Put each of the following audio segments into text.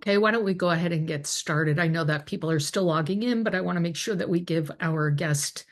Okay, why don't we go ahead and get started? I know that people are still logging in, but I want to make sure that we give our guest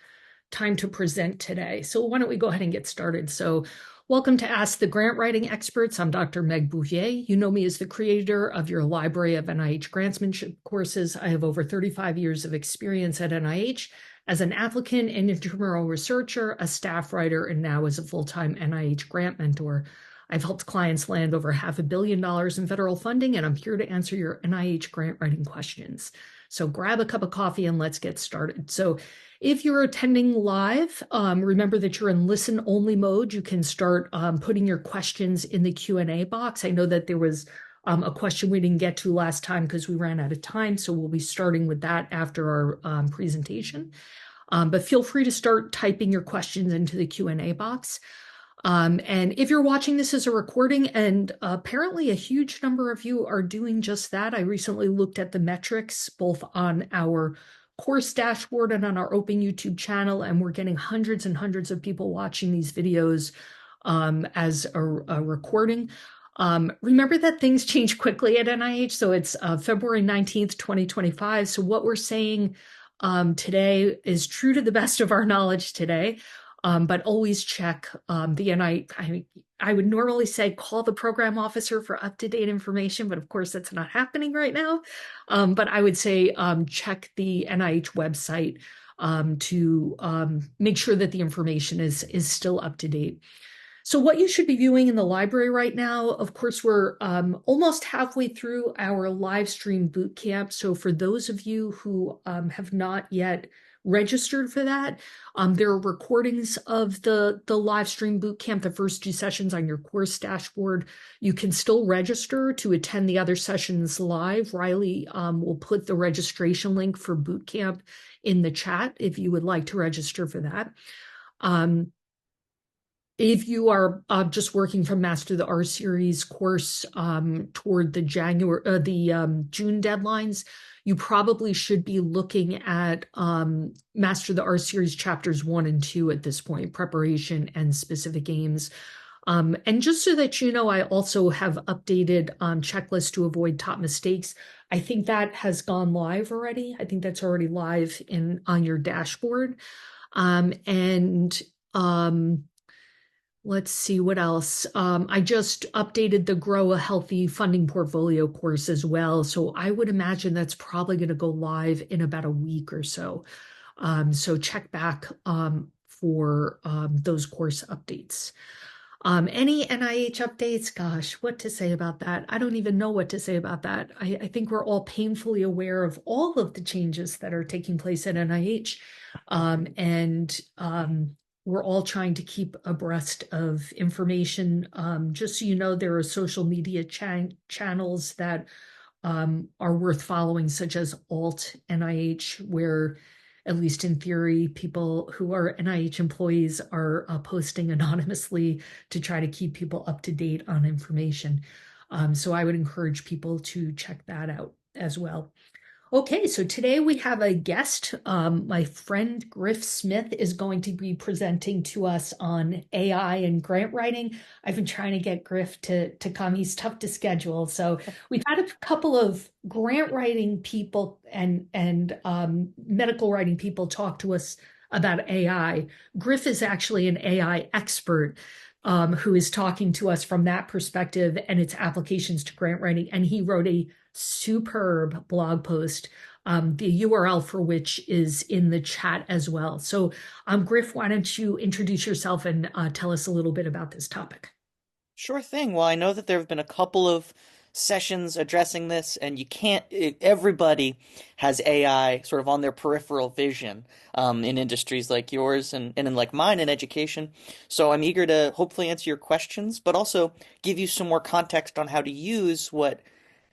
time to present today. So why don't we go ahead and get started? So welcome to Ask the Grant Writing Experts. I'm Dr. Meg Bouvier. You know me as the creator of your library of NIH grantsmanship courses. I have over 35 years of experience at NIH as an applicant and intramural researcher, a staff writer, and now as a full-time NIH grant mentor. I've helped clients land over $500 million in federal funding, and I'm here to answer your NIH grant writing questions. So grab a cup of coffee and let's get started. So if you're attending live, remember that you're in listen-only mode. You can start putting your questions in the Q&A box. I know that there was a question we didn't get to last time because we ran out of time, so we'll be starting with that after our presentation. But feel free to start typing your questions into the Q&A box. And if you're watching this as a recording, and apparently a huge number of you are doing just that, I recently looked at the metrics both on our course dashboard and on our open YouTube channel, and we're getting hundreds and hundreds of people watching these videos as a recording. Remember that things change quickly at NIH, so it's February 19th, 2025. So what we're saying today is true to the best of our knowledge today. But always check the NIH. I would normally say call the program officer for up-to-date information, but of course that's not happening right now. But I would say check the NIH website to make sure that the information is still up to date. So what you should be viewing in the library right now, of course, we're almost halfway through our live stream boot camp. So for those of you who have not yet registered for that, there are recordings of the live stream boot camp, the first two sessions on your course dashboard. You can still register to attend the other sessions live. Riley will put the registration link for boot camp in the chat if you would like to register for that. If you are just working from Master the R Series course toward the June deadlines, you probably should be looking at Master the R Series chapters 1 and 2 at this point, preparation and specific aims. And just so that you know, I also have updated checklists to avoid top mistakes. I think that has gone live already. I think that's already live on your dashboard. Let's see what else. I just updated the Grow a Healthy Funding Portfolio course as well. So I would imagine that's probably going to go live in about a week or so. So check back for those course updates. Any NIH updates? Gosh, what to say about that? I don't even know what to say about that. I think we're all painfully aware of all of the changes that are taking place at NIH. We're all trying to keep abreast of information. Just so you know, there are social media channels that are worth following, such as Alt NIH, where, at least in theory, people who are NIH employees are posting anonymously to try to keep people up to date on information. So I would encourage people to check that out as well. Okay, so today we have a guest. My friend Griff Smith is going to be presenting to us on AI and grant writing. I've been trying to get Griff to come. He's tough to schedule. So we've had a couple of grant writing people and medical writing people talk to us about AI. Griff is actually an AI expert who is talking to us from that perspective and its applications to grant writing. And he wrote a superb blog post, the URL for which is in the chat as well. So Griff, why don't you introduce yourself and tell us a little bit about this topic? Sure thing. Well, I know that there have been a couple of sessions addressing this, and everybody has AI sort of on their peripheral vision in industries like yours and in like mine in education. So I'm eager to hopefully answer your questions, but also give you some more context on how to use what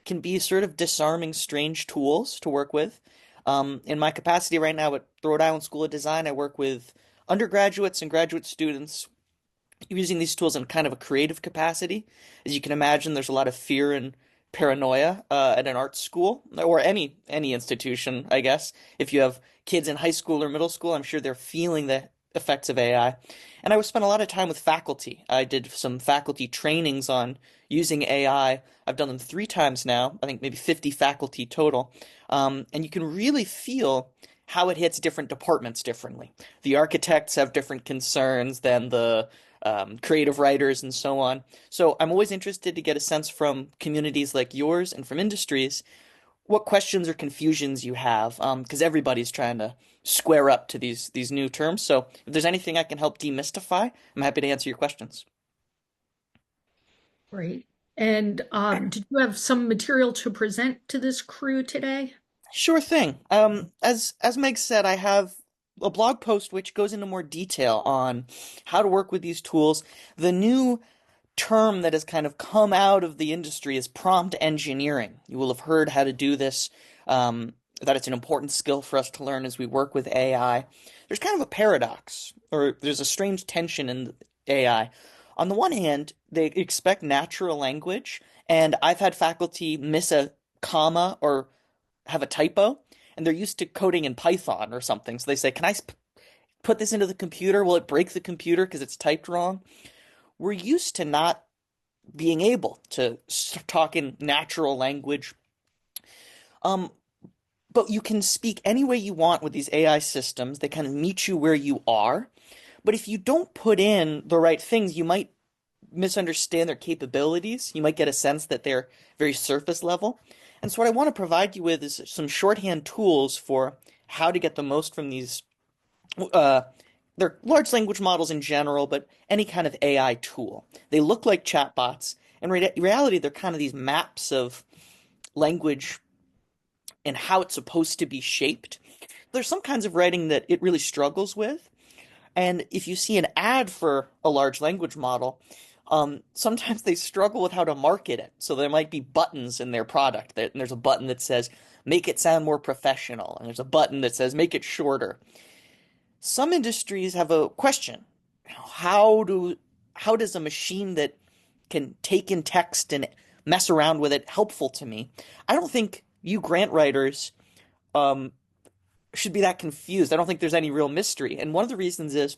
can be sort of disarming, strange tools to work with. In my capacity right now at the Rhode Island School of Design, I work with undergraduates and graduate students using these tools in kind of a creative capacity. As you can imagine, there's a lot of fear and paranoia at an art school or any institution, I guess. If you have kids in high school or middle school, I'm sure they're feeling effects of AI. And I spent a lot of time with faculty. I did some faculty trainings on using AI. I've done them 3 times now, I think maybe 50 faculty total. And you can really feel how it hits different departments differently. The architects have different concerns than the creative writers and so on. So I'm always interested to get a sense from communities like yours and from industries what questions or confusions you have, because everybody's trying to square up to these new terms. So if there's anything I can help demystify, I'm happy to answer your questions. Great. And did you have some material to present to this crew today? Sure thing. As Meg said, I have a blog post which goes into more detail on how to work with these tools. The new term that has kind of come out of the industry is prompt engineering. You will have heard how to do this, that it's an important skill for us to learn as we work with AI. There's kind of a paradox, or there's a strange tension in AI. On the one hand, they expect natural language, and I've had faculty miss a comma or have a typo, and they're used to coding in Python or something. So they say, "Can I put this into the computer? Will it break the computer because it's typed wrong?" We're used to not being able to talk in natural language. Um, but you can speak any way you want with these AI systems. They kind of meet you where you are. But if you don't put in the right things, you might misunderstand their capabilities. You might get a sense that they're very surface level. And so what I want to provide you with is some shorthand tools for how to get the most from these uh, they're large language models in general, but any kind of AI tool. They look like chatbots. In reality, they're kind of these maps of language and how it's supposed to be shaped. There's some kinds of writing that it really struggles with. And if you see an ad for a large language model, sometimes they struggle with how to market it. So there might be buttons in their product. And there's a button that says, make it sound more professional. And there's a button that says, make it shorter. Some industries have a question. How do how does a machine that can take in text and mess around with it helpful to me? I don't think you grant writers um, should be that confused. I don't think there's any real mystery. And one of the reasons is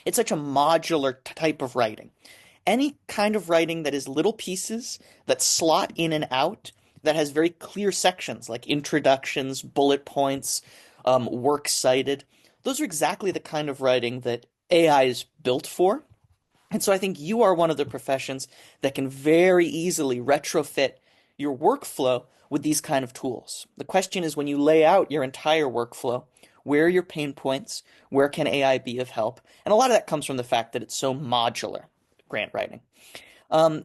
it's such a modular type of writing. Any kind of writing that is little pieces that slot in and out, that has very clear sections like introductions, bullet points, works cited, those are exactly the kind of writing that AI is built for. And so I think you are one of the professions that can very easily retrofit your workflow with these kind of tools. The question is when you lay out your entire workflow, where are your pain points? Where can AI be of help? And a lot of that comes from the fact that it's so modular, grant writing.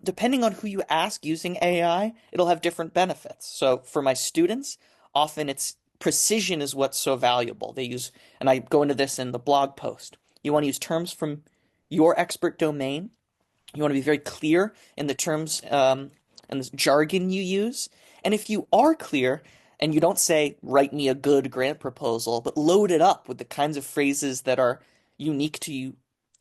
Depending on who you ask using AI, it'll have different benefits. So for my students, often it's precision is what's so valuable. They use, and I go into this in the blog post. You want to use terms from your expert domain. You want to be very clear in the terms and the jargon you use. And if you are clear and you don't say, write me a good grant proposal, but load it up with the kinds of phrases that are unique to you,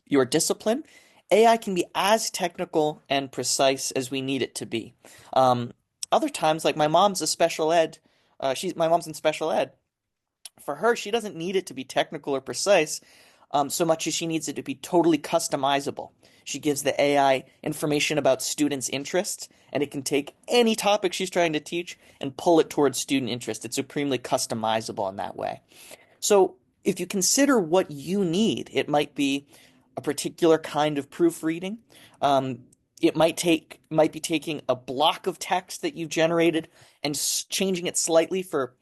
your discipline, AI can be as technical and precise as we need it to be. Other times, like my mom's a special ed, my mom's in special ed. For her, she doesn't need it to be technical or precise so much as she needs it to be totally customizable. She gives the AI information about students' interests, and it can take any topic she's trying to teach and pull it towards student interest. It's supremely customizable in that way. So if you consider what you need, it might be a particular kind of proofreading. It might be taking a block of text that you've generated and changing it slightly for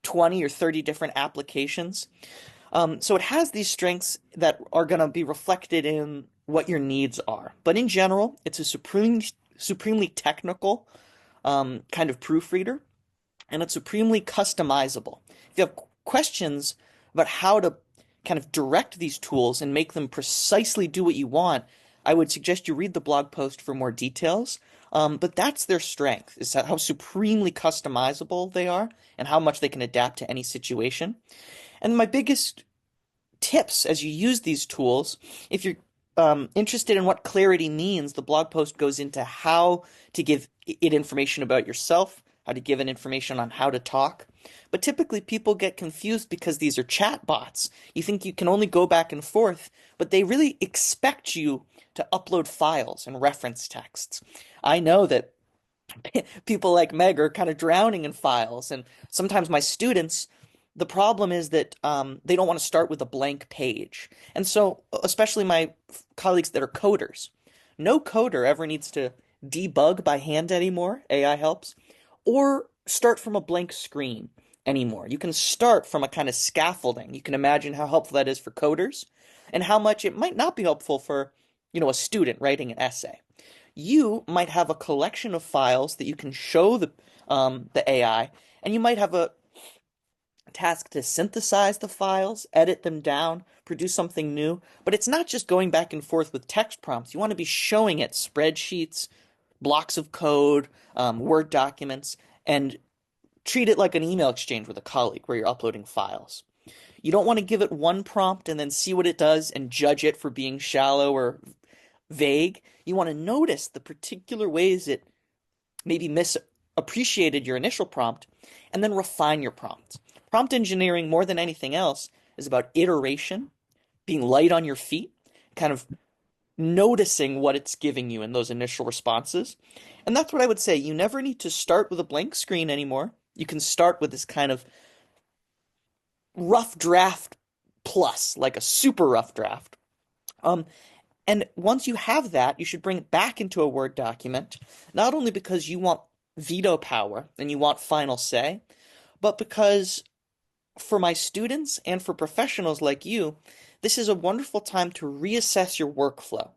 20 or 30 different applications. So it has these strengths that are going to be reflected in what your needs are. But in general, it's a supremely technical kind of proofreader, and it's supremely customizable. If you have questions about how to kind of direct these tools and make them precisely do what you want, I would suggest you read the blog post for more details. But that's their strength, is how supremely customizable they are and how much they can adapt to any situation. And my biggest tips as you use these tools, if you're interested in what clarity means, the blog post goes into how to give it information about yourself, how to give it information on how to talk. But typically people get confused because these are chat bots. You think you can only go back and forth, but they really expect you to upload files and reference texts. I know that people like Meg are kind of drowning in files, and sometimes my students, the problem is that they don't want to start with a blank page. And so, especially my colleagues that are coders, no coder ever needs to debug by hand anymore. AI helps, or start from a blank screen anymore. You can start from a kind of scaffolding. You can imagine how helpful that is for coders and how much it might not be helpful for, a student writing an essay. You might have a collection of files that you can show the AI, and you might have a task to synthesize the files, edit them down, produce something new. But it's not just going back and forth with text prompts. You want to be showing it spreadsheets, blocks of code, Word documents, and treat it like an email exchange with a colleague where you're uploading files. You don't want to give it one prompt and then see what it does and judge it for being shallow or vague. You want to notice the particular ways it maybe misappreciated your initial prompt and then refine your prompt. Prompt engineering, more than anything else, is about iteration, being light on your feet, kind of noticing what it's giving you in those initial responses. And that's what I would say. You never need to start with a blank screen anymore. You can start with this kind of rough draft plus, like a super rough draft. And once you have that, you should bring it back into a Word document, not only because you want veto power and you want final say, but because for my students and for professionals like you, this is a wonderful time to reassess your workflow.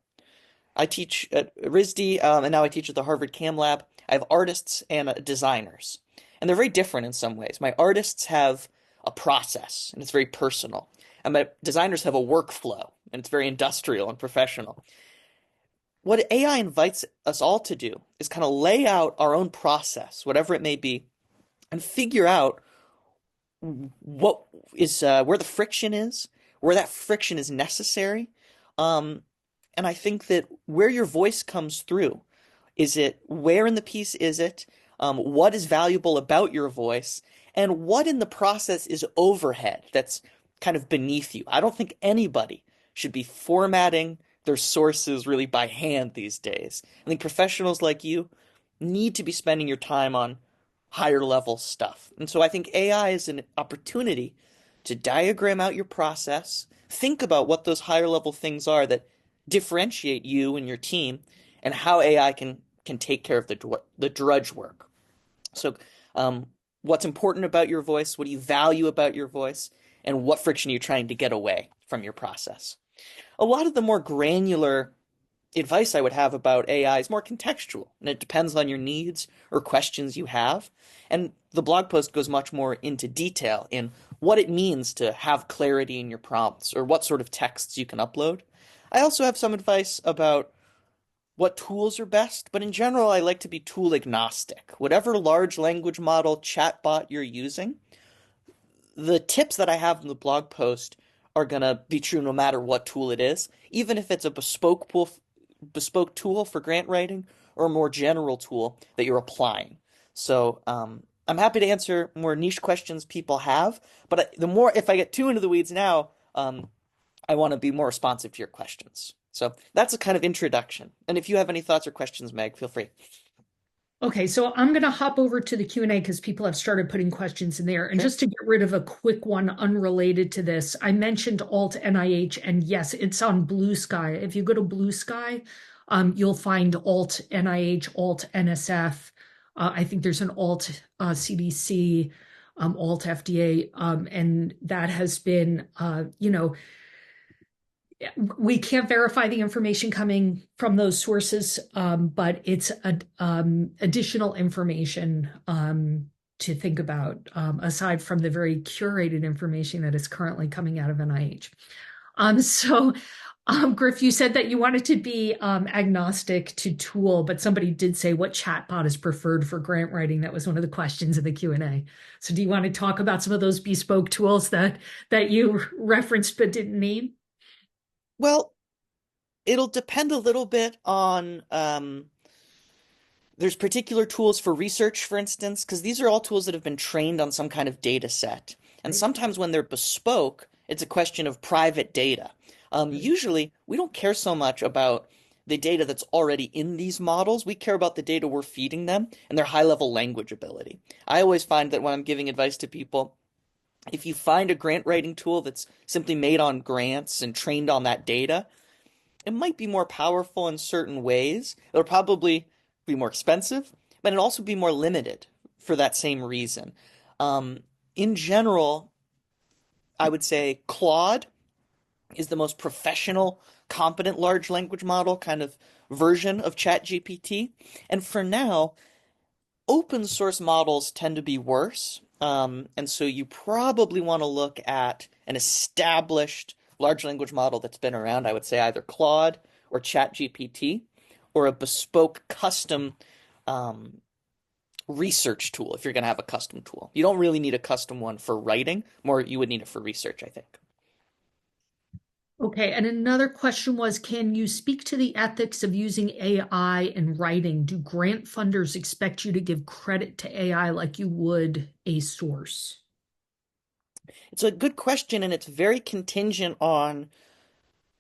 I teach at RISD, and now I teach at the Harvard Cam Lab. I have artists and designers, and they're very different in some ways. My artists have a process, and it's very personal. And my designers have a workflow, and it's very industrial and professional. What AI invites us all to do is kind of lay out our own process, whatever it may be, and figure out what is where the friction is, where that friction is necessary. And I think that where your voice comes through, is it where in the piece is it? What is valuable about your voice? And what in the process is overhead that's kind of beneath you? I don't think anybody should be formatting their sources really by hand these days. I think professionals like you need to be spending your time on higher level stuff. And so I think AI is an opportunity to diagram out your process, think about what those higher level things are that differentiate you and your team, and how AI can take care of the drudge work. So, what's important about your voice? What do you value about your voice? And what friction are you trying to get away from your process? A lot of the more granular advice I would have about AI is more contextual, and it depends on your needs or questions you have. And the blog post goes much more into detail in what it means to have clarity in your prompts or what sort of texts you can upload. I also have some advice about what tools are best, but in general, I like to be tool agnostic. Whatever large language model chatbot you're using, the tips that I have in the blog post are going to be true no matter what tool it is, even if it's a bespoke tool for grant writing or a more general tool that you're applying. So I'm happy to answer more niche questions people have, but if I get too into the weeds now, I want to be more responsive to your questions. So that's a kind of introduction. And if you have any thoughts or questions, Meg, feel free. Okay, so I'm going to hop over to the Q&A because people have started putting questions in there. And Sure. just to get rid of a quick one unrelated to this, I mentioned Alt NIH, and yes, it's on Blue Sky. If you go to Blue Sky, you'll find Alt NIH, Alt NSF. I think there's an Alt CDC, Alt FDA, and that has been, we can't verify the information coming from those sources, but it's additional information to think about, aside from the very curated information that is currently coming out of NIH. Griff, you said that you wanted to be agnostic to tool, but somebody did say what chatbot is preferred for grant writing. That was one of the questions in the Q&A. So do you want to talk about some of those bespoke tools that you referenced but didn't name? Well, it'll depend a little bit on There's particular tools for research, for instance, because these are all tools that have been trained on some kind of data set. And Right, sometimes when they're bespoke, it's a question of private data. right. Usually, we don't care so much about the data that's already in these models. We care about the data we're feeding them and their high-level language ability. I always find that when I'm giving advice to people, if you find a grant writing tool that's simply made on grants and trained on that data, it might be more powerful in certain ways. It'll probably be more expensive, but it'll also be more limited for that same reason. Um, in general, I would say Claude is the most professional, competent large language model kind of version of ChatGPT. And for now, open source models tend to be worse. And so you probably want to look at an established large language model that's been around. I would say either Claude or ChatGPT or a bespoke custom um, research tool if you're going to have a custom tool. You don't really need a custom one for writing, more you would need it for research, I think. Okay, and another question was, can you speak to the ethics of using AI in writing? Do grant funders expect you to give credit to AI like you would a source? It's a good question, and it's very contingent on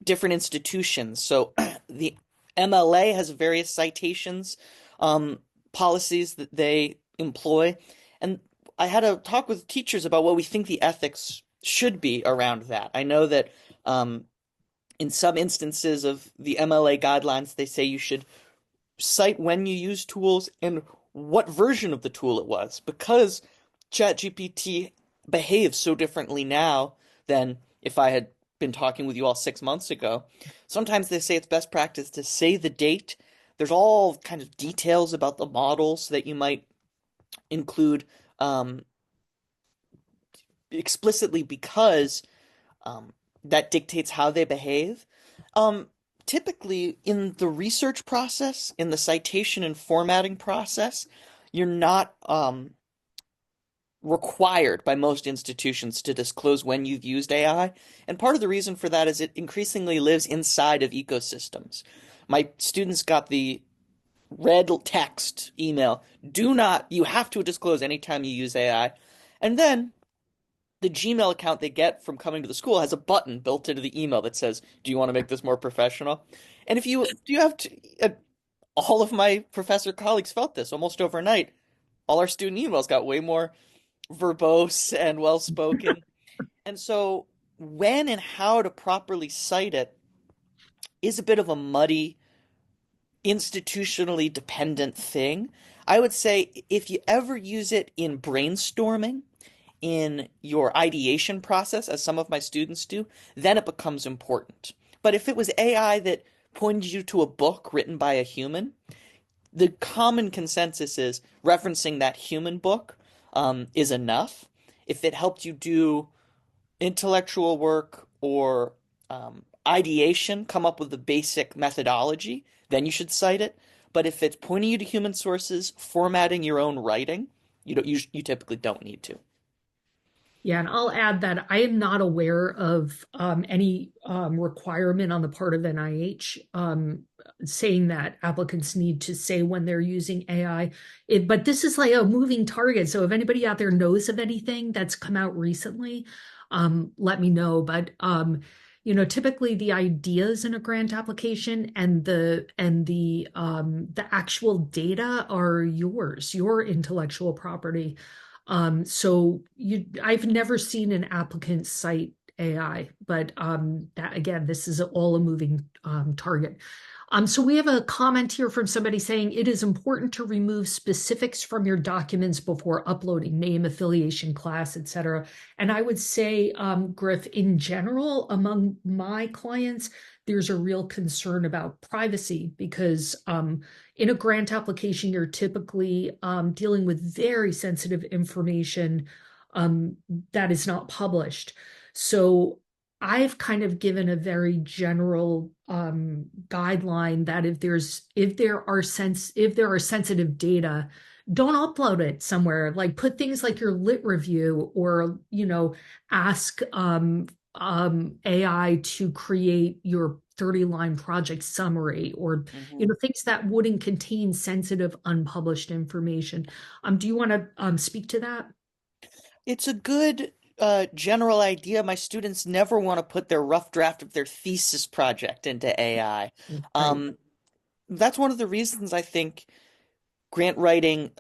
different institutions. So the MLA has various citations, um, policies that they employ. And I had a talk with teachers about what we think the ethics should be around that. I know that um, in some instances of the MLA guidelines, they say you should cite when you use tools and what version of the tool it was, because ChatGPT behaves so differently now than if I had been talking with you all 6 months ago. Sometimes they say it's best practice to say the date. There's all kind of details about the models that you might include um, explicitly because um, that dictates how they behave. Um, Typically, in the research process, in the citation and formatting process, you're not required by most institutions to disclose when you've used AI. And part of the reason for that is it increasingly lives inside of ecosystems. My students got the red text email. Do not, you have to disclose anytime you use AI. And then the Gmail account they get from coming to the school has a button built into the email that says, "Do you want to make this more professional?" And if you do, you have to. All of my professor colleagues felt this almost overnight. All our student emails got way more verbose and well spoken. And so, when and how to properly cite it is a bit of a muddy, institutionally dependent thing. I would say if you ever use it in brainstorming, in your ideation process, as some of my students do, then it becomes important. But if it was AI that pointed you to a book written by a human, the common consensus is referencing that human book is enough. If it helped you do intellectual work or ideation, come up with the basic methodology, then you should cite it. But if it's pointing you to human sources, formatting your own writing, you typically don't need to. Yeah, and I'll add that I am not aware of any requirement on the part of NIH saying that applicants need to say when they're using AI. But this is like a moving target. So if anybody out there knows of anything that's come out recently, let me know. But typically the ideas in a grant application and the actual data are yours, your intellectual property. I've never seen an applicant cite AI, but that again, this is all a moving target. So we have a comment here from somebody saying it is important to remove specifics from your documents before uploading, name, affiliation, class, etc. And I would say, Griff, in general, among my clients, there's a real concern about privacy because in a grant application, you're typically dealing with very sensitive information um, that is not published. So I've kind of given a very general guideline that if there are sensitive data, don't upload it somewhere. Like put things like your lit review or ask AI to create your 30-line project summary or Hmm. things that wouldn't contain sensitive, unpublished information. Do you want to speak to that? It's a good general idea. My students never want to put their rough draft of their thesis project into AI. Right. Um, that's one of the reasons I think grant writing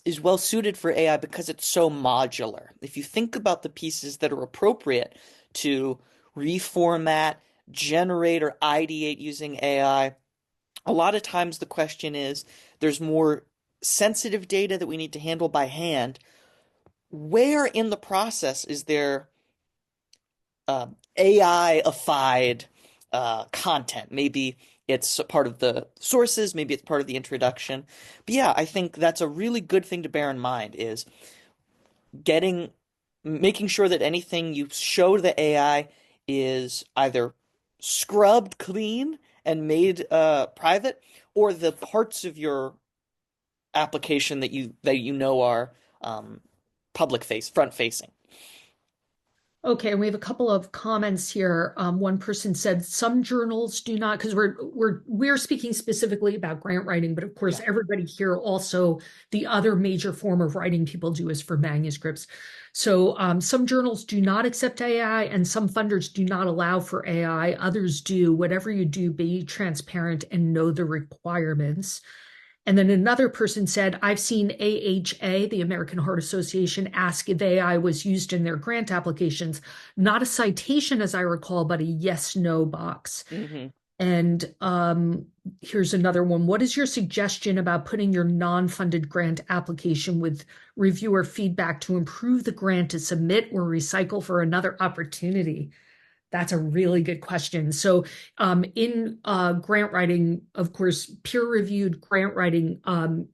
is well suited for AI because it's so modular. If you think about the pieces that are appropriate to reformat, generate, or ideate using AI, a lot of times the question is there's more sensitive data that we need to handle by hand. Where in the process is there AI-ified content? Maybe it's a part of the sources, maybe it's part of the introduction. But yeah, I think that's a really good thing to bear in mind is getting making sure that anything you show to the AI is either scrubbed clean and made private, or the parts of your application that you know are um, front facing. Okay, and we have a couple of comments here. One person said some journals do not, because we're speaking specifically about grant writing, but of course Yeah. everybody here also the other major form of writing people do is for manuscripts. So some journals do not accept AI, and some funders do not allow for AI. Others do. Whatever you do, be transparent and know the requirements. And then another person said, I've seen AHA, the American Heart Association, ask if AI was used in their grant applications. Not a citation, as I recall, but a yes no box. Hmm. And here's another one. What is your suggestion about putting your non-funded grant application with reviewer feedback to improve the grant to submit or recycle for another opportunity? That's a really good question. So, in grant writing, of course, peer-reviewed grant writing,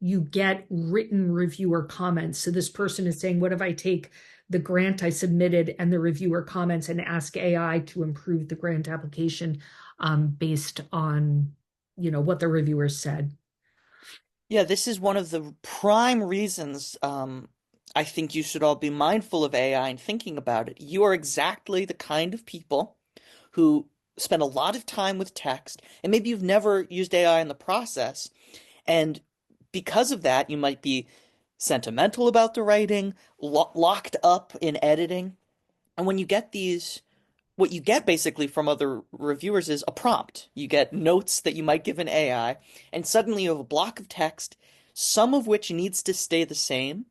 you get written reviewer comments. So this person is saying, what if I take the grant I submitted and the reviewer comments and ask AI to improve the grant application based on, what the reviewers said? Yeah, this is one of the prime reasons I think you should all be mindful of AI and thinking about it. You are exactly the kind of people who spend a lot of time with text, and maybe you've never used AI in the process, and because of that, you might be sentimental about the writing, locked up in editing. And when you get these what you get basically from other reviewers is a prompt. You get notes that you might give an AI, and suddenly you have a block of text, some of which needs to stay the same,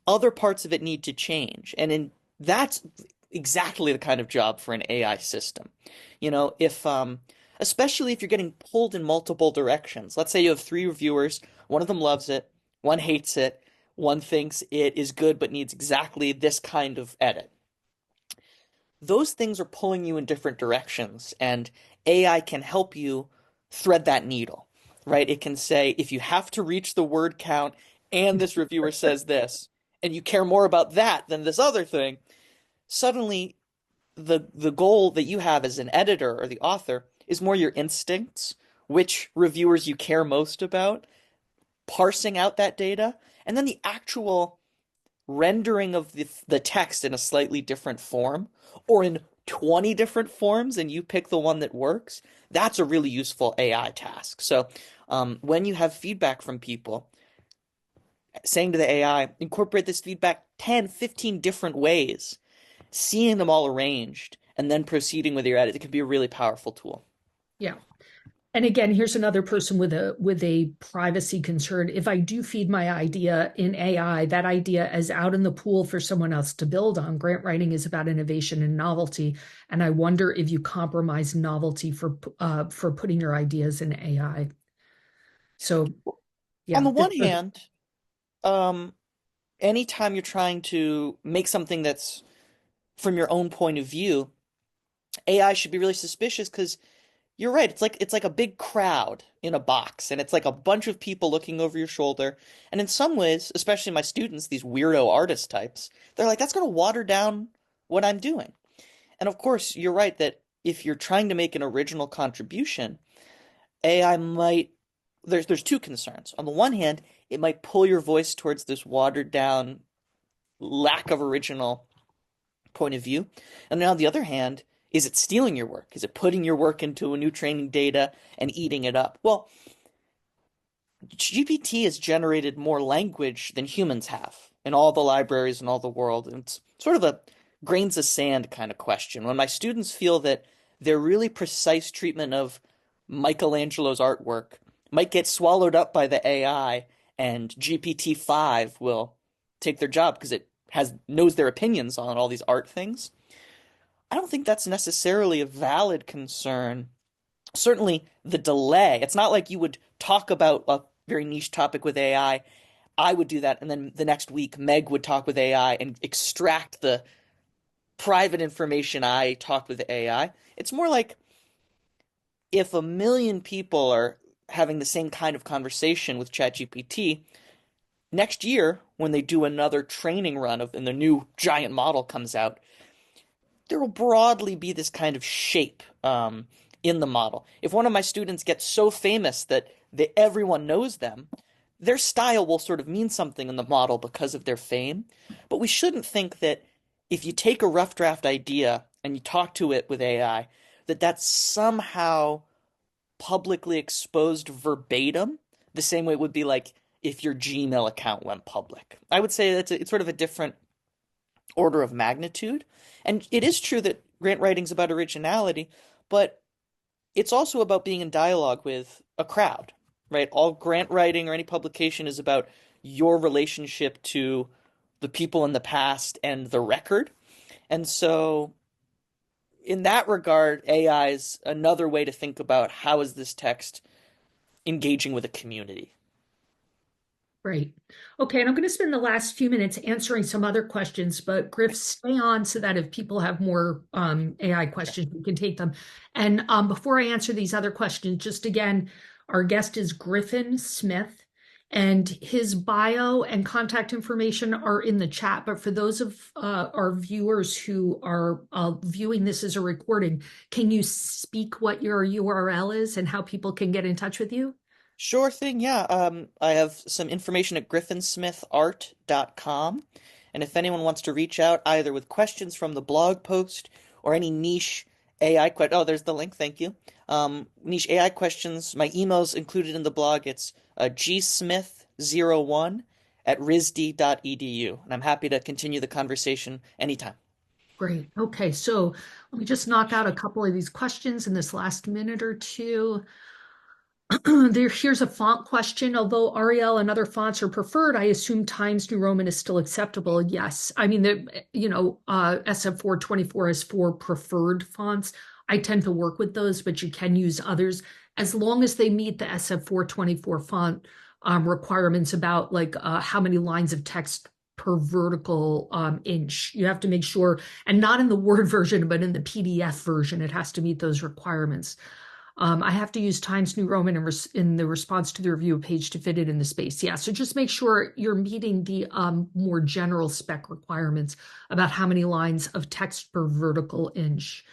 other parts of it need to change. That's exactly the kind of job for an AI system. If especially if you're getting pulled in multiple directions. Let's say you have three reviewers, one of them loves it, one hates it, one thinks it is good but needs exactly this kind of edit. Those things are pulling you in different directions, and AI can help you thread that needle, right? It can say, if you have to reach the word count and this reviewer says this, and you care more about that than this other thing, suddenly the goal that you have as an editor or the author is more your instincts, which reviewers you care most about, parsing out that data, and then the actual rendering of the text in a slightly different form or in 20 different forms and you pick the one that works, that's a really useful AI task. So when you have feedback from people, saying to the AI, incorporate this feedback 10, 15 different ways, seeing them all arranged, and then proceeding with your edit, it can be a really powerful tool. Yeah. And again, here's another person with a privacy concern. If I do feed my idea in AI, that idea is out in the pool for someone else to build on. Grant writing is about innovation and novelty, and I wonder if you compromise novelty for putting your ideas in AI. So On yeah, the one hand, um, anytime you're trying to make something that's from your own point of view, AI should be really suspicious because you're right. It's like a big crowd in a box, and it's like a bunch of people looking over your shoulder. And in some ways, especially my students, these weirdo artist types, they're like, that's going to water down what I'm doing. And of course, you're right that if you're trying to make an original contribution, AI might there's two concerns. On the one hand, it might pull your voice towards this watered down lack of original point of view. And on the other hand, Is it stealing your work? Is it putting your work into a new training data and eating it up? Well, GPT has generated more language than humans have in all the libraries in all the world. And it's sort of a grains of sand kind of question. When my students feel that their really precise treatment of Michelangelo's artwork might get swallowed up by the AI and GPT-5 will take their job because it has knows their opinions on all these art things, I don't think that's necessarily a valid concern. Certainly the delay. It's not like you would talk about a very niche topic with AI. I would do that, and then the next week, Meg would talk with AI and extract the private information I talked with the AI. It's more like if a million people are having the same kind of conversation with ChatGPT, next year, when they do another training run of and the new giant model comes out, there will broadly be this kind of shape in the model. If one of my students gets so famous that everyone knows them, their style will sort of mean something in the model because of their fame. But we shouldn't think that if you take a rough draft idea and you talk to it with AI, that that's somehow publicly exposed verbatim, the same way it would be like if your Gmail account went public. I would say it's sort of a different order of magnitude. And it is true that grant writing's about originality, but it's also about being in dialogue with a crowd, right? All grant writing or any publication is about your relationship to the people in the past and the record. And so in that regard, AI is another way to think about how is this text engaging with a community. Great. Okay, and I'm going to spend the last few minutes answering some other questions, but Griff, stay on so that if people have more AI questions, we can take them. And before I answer these other questions, just again, our guest is Griffin Smith, and his bio and contact information are in the chat. But for those of our viewers who are viewing this as a recording, can you speak what your URL is and how people can get in touch with you? Sure thing, yeah. I have some information at griffinsmithart.com. And if anyone wants to reach out either with questions from the blog post or any niche AI oh, there's the link, thank you. Niche AI questions, my email's included in the blog. It's gsmith01 at risd.edu. And I'm happy to continue the conversation anytime. Great. Okay, so let me just knock out a couple of these questions in this last minute or two. Here's a font question. Although Arial and other fonts are preferred, I assume Times New Roman is still acceptable. Yes. I mean, SF424 is for preferred fonts. I tend to work with those, but you can use others as long as they meet the SF424 font requirements about like how many lines of text per vertical inch. You have to make sure, and not in the Word version, but in the PDF version, it has to meet those requirements. I have to use Times New Roman in the response to the review page to fit it in the space. Yeah, so just make sure you're meeting the more general spec requirements about how many lines of text per vertical inch.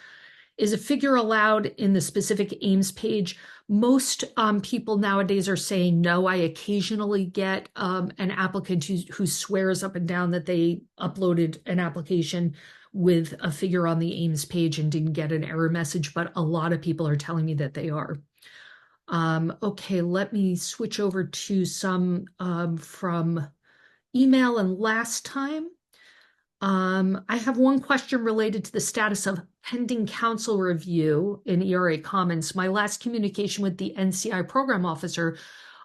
Is a figure allowed in the specific aims page? Most people nowadays are saying no. I occasionally get an applicant who swears up and down that they uploaded an application with a figure on the aims page and didn't get an error message, but a lot of people are telling me that they are. Okay, let me switch over to some from email and last time. I have one question related to the status of pending council review in ERA Commons. My last communication with the NCI program officer,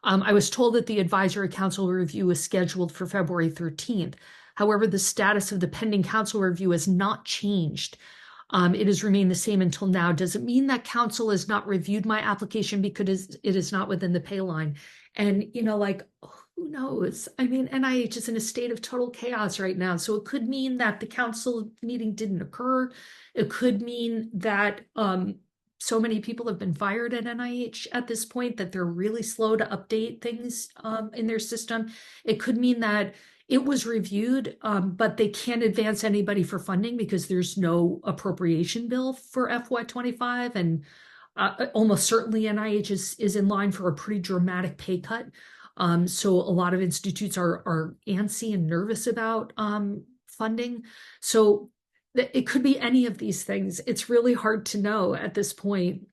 I was told that the advisory council review is scheduled for February 13th. However, the status of the pending council review has not changed. It has remained the same until now. Does it mean that council has not reviewed my application because it is not within the pay line? And, who knows? I mean, NIH is in a state of total chaos right now. So it could mean that the council meeting didn't occur. It could mean that so many people have been fired at NIH at this point that they're really slow to update things in their system. It could mean that it was reviewed, but they can't advance anybody for funding because there's no appropriation bill for FY25. And almost certainly NIH is in line for a pretty dramatic pay cut. So a lot of institutes are antsy and nervous about funding. So It could be any of these things. It's really hard to know at this point.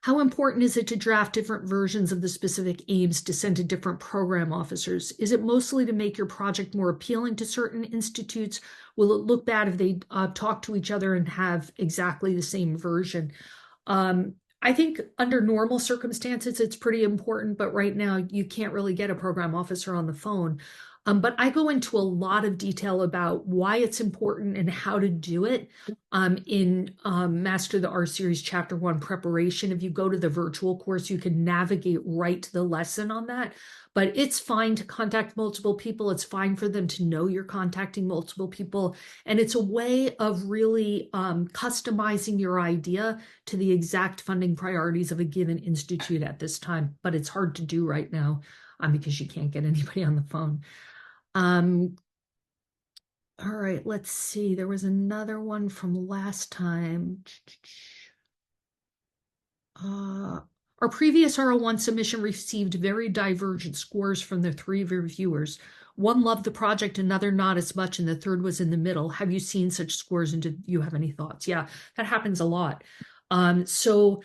How important is it to draft different versions of the specific aims to send to different program officers? Is it mostly to make your project more appealing to certain institutes? Will it look bad if they talk to each other and have exactly the same version? I think under normal circumstances, it's pretty important, but right now you can't really get a program officer on the phone. But I go into a lot of detail about why it's important and how to do it in Master the R Series Chapter 1 preparation. If you go to the virtual course, you can navigate right to the lesson on that. But it's fine to contact multiple people. It's fine for them to know you're contacting multiple people. And it's a way of really customizing your idea to the exact funding priorities of a given institute at this time. But it's hard to do right now because you can't get anybody on the phone. Um, all right, let's see. There was another one from last time. Our previous R01 submission received very divergent scores from the three reviewers. One loved the project, another not as much, and the third was in the middle. Have you seen such scores, and did you have any thoughts? Yeah, that happens a lot. So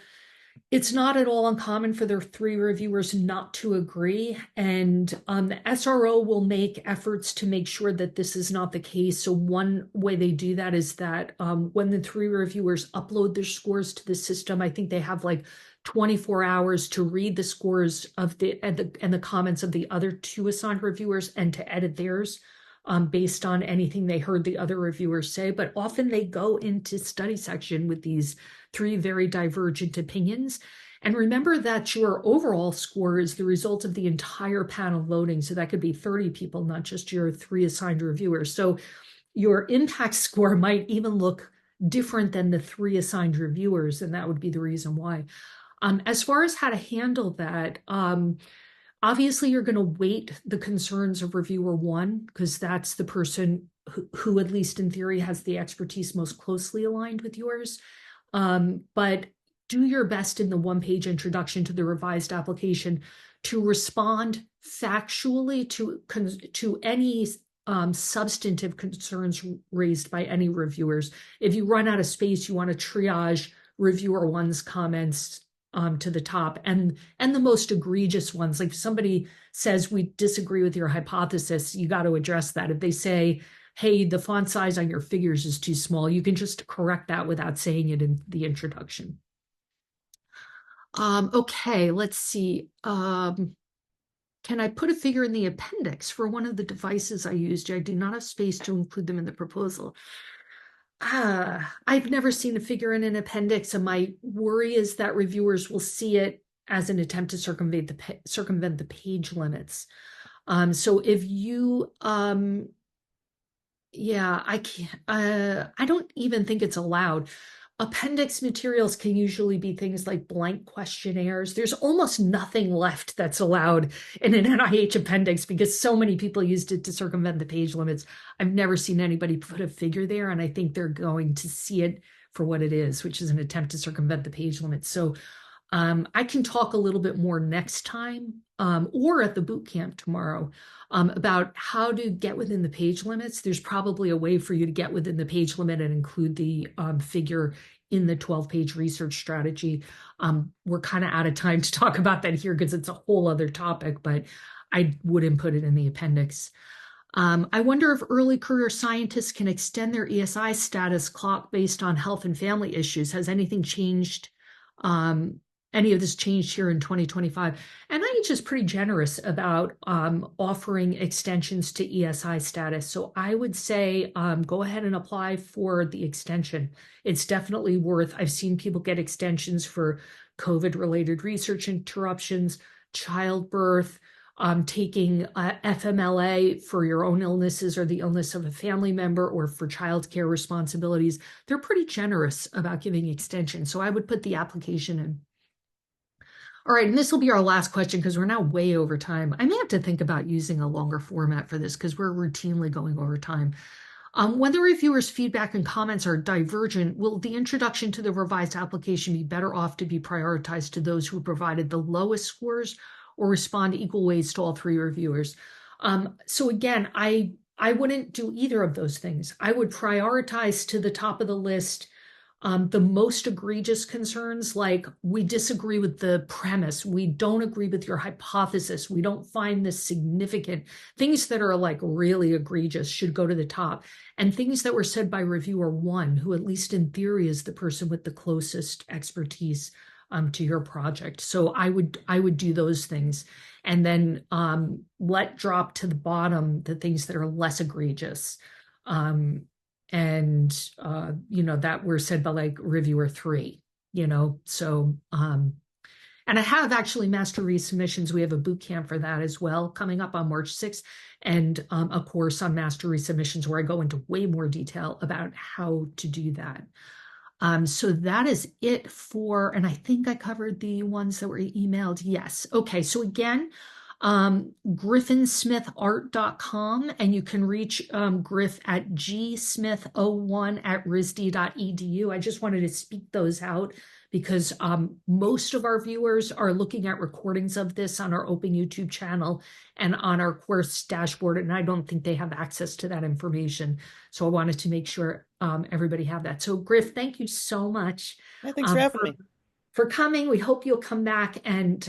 it's not at all uncommon for the three reviewers not to agree, and the SRO will make efforts to make sure that this is not the case. So one way they do that is that when the three reviewers upload their scores to the system, I think they have like 24 hours to read the scores of the comments of the other two assigned reviewers and to edit theirs based on anything they heard the other reviewers say. But often they go into study section with these three very divergent opinions. And remember that your overall score is the result of the entire panel voting. So that could be 30 people, not just your three assigned reviewers. So your impact score might even look different than the three assigned reviewers, and that would be the reason why. As far as how to handle that, obviously you're going to weight the concerns of reviewer one, because that's the person who, at least in theory, has the expertise most closely aligned with yours. But do your best in the one-page introduction to the revised application to respond factually to any substantive concerns raised by any reviewers. If you run out of space, you want to triage reviewer one's comments to the top, and the most egregious ones. Like if somebody says we disagree with your hypothesis, you got to address that. If they say, hey, the font size on your figures is too small, you can just correct that without saying it in the introduction. Okay, let's see. Can I put a figure in the appendix for one of the devices I used? I do not have space to include them in the proposal. I've never seen a figure in an appendix, and my worry is that reviewers will see it as an attempt to circumvent the page limits. So if you, yeah, I can't, I don't even think it's allowed. Appendix materials can usually be things like blank questionnaires. There's almost nothing left that's allowed in an NIH appendix because so many people used it to circumvent the page limits. I've never seen anybody put a figure there, and I think they're going to see it for what it is, which is an attempt to circumvent the page limits. So I can talk a little bit more next time or at the boot camp tomorrow about how to get within the page limits. There's probably a way for you to get within the page limit and include the figure in the 12-page research strategy. We're kind of out of time to talk about that here because it's a whole other topic, but I wouldn't put it in the appendix. I wonder if early career scientists can extend their ESI status clock based on health and family issues. Has anything changed? Any of this changed here in 2025? And NIH is pretty generous about offering extensions to ESI status. So I would say go ahead and apply for the extension. It's definitely worth. I've seen people get extensions for COVID-related research interruptions, childbirth, taking FMLA for your own illnesses or the illness of a family member, or for childcare responsibilities. They're pretty generous about giving extensions. So I would put the application in. All right, and this will be our last question because we're now way over time. I may have to think about using a longer format for this because we're routinely going over time. When the reviewer's feedback and comments are divergent, will the introduction to the revised application be better off to be prioritized to those who provided the lowest scores, or respond equal ways to all three reviewers? So again, I I wouldn't do either of those things. I would prioritize to the top of the list the most egregious concerns, like we disagree with the premise, we don't agree with your hypothesis, we don't find this significant. Things that are like really egregious should go to the top. And things that were said by reviewer one, who at least in theory is the person with the closest expertise to your project. So I would do those things, and then let drop to the bottom the things that are less egregious. Um, and that were said by like reviewer three, and I have actually master resubmissions. We have a boot camp for that as well coming up on March 6th, and a course on master resubmissions where I go into way more detail about how to do that. So that is it and I think I covered the ones that were emailed. Yes. Okay. So again, griffinsmithart.com, and you can reach Griff at gsmith01@risd.edu. I just wanted to speak those out because most of our viewers are looking at recordings of this on our open YouTube channel and on our course dashboard, and I don't think they have access to that information. So I wanted to make sure everybody have that. So Griff, thank you so much Yeah, thanks for having for me. coming. We hope you'll come back, and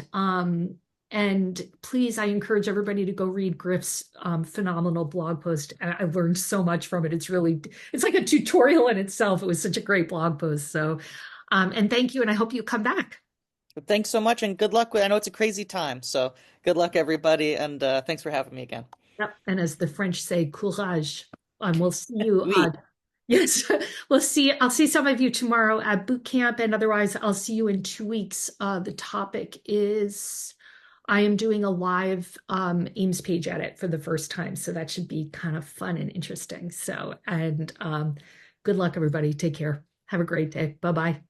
please, I encourage everybody to go read Griff's phenomenal blog post. I've learned so much from it. It's like a tutorial in itself. It was such a great blog post. So, and thank you, and I hope you come back. But thanks so much and good luck I know it's a crazy time, so good luck everybody and thanks for having me again. Yep. And as the French say, courage. And we'll see you. Oui. Yes, I'll see some of you tomorrow at boot camp, and otherwise I'll see you in 2 weeks. The topic is I am doing a live Ames page edit for the first time, so that should be kind of fun and interesting. So, and good luck, everybody. Take care. Have a great day. Bye bye.